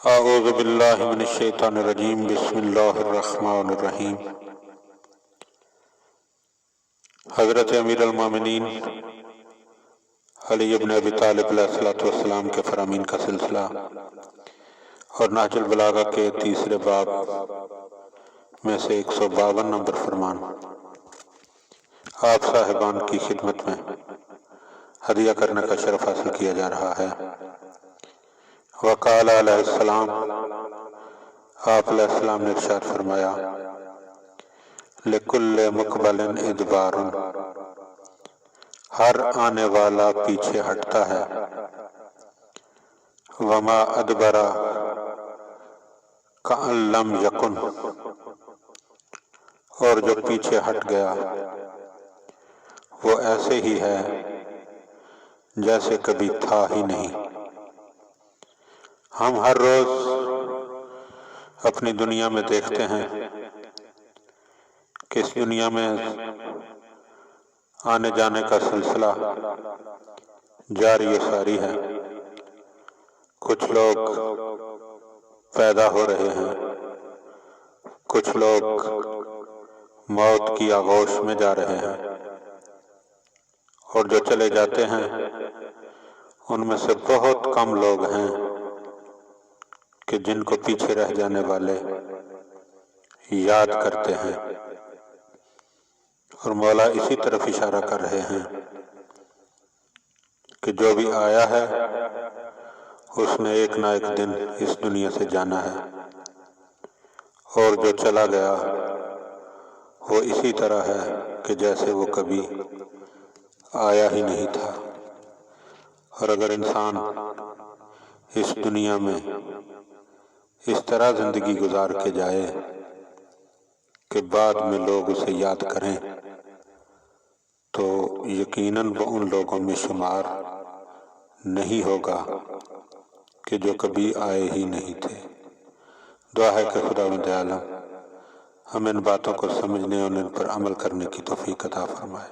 اعوذ باللہ من الشیطان الرجیم بسم اللہ الرحمن الرحیم۔ حضرت امیر المومنین علی بن ابی طالب علیہ السلام کے فرامین کا سلسلہ اور نہج البلاغہ کے تیسرے باب میں سے 152 نمبر فرمان آپ صاحبان کی خدمت میں ہدیہ کرنے کا شرف حاصل کیا جا رہا ہے۔ وقال علیہ السلام، آپ علیہ السلام نے ارشاد فرمایا، لکل مقبل ادبار، ہر آنے والا پیچھے ہٹتا ہے، وما ادبر کأن لم یکن، اور جو پیچھے ہٹ گیا وہ ایسے ہی ہے جیسے کبھی تھا ہی نہیں۔ ہم ہر روز اپنی دنیا میں دیکھتے ہیں کہ اس دنیا میں آنے جانے کا سلسلہ جاری و ساری ہے۔ کچھ لوگ پیدا ہو رہے ہیں، کچھ لوگ موت کی آغوش میں جا رہے ہیں، اور جو چلے جاتے ہیں ان میں سے بہت کم لوگ ہیں کہ جن کو پیچھے رہ جانے والے یاد کرتے ہیں، اور مولا اسی طرف اشارہ کر رہے ہیں کہ جو بھی آیا ہے اس نے ایک نہ ایک دن اس دنیا سے جانا ہے، اور جو چلا گیا وہ اسی طرح ہے کہ جیسے وہ کبھی آیا ہی نہیں تھا۔ اور اگر انسان اس دنیا میں اس طرح زندگی گزار کے جائے کہ بعد میں لوگ اسے یاد کریں تو یقیناً وہ ان لوگوں میں شمار نہیں ہوگا کہ جو کبھی آئے ہی نہیں تھے۔ دعا ہے کہ خداوند عالم ہم ان باتوں کو سمجھنے اور ان پر عمل کرنے کی توفیق عطا فرمائے۔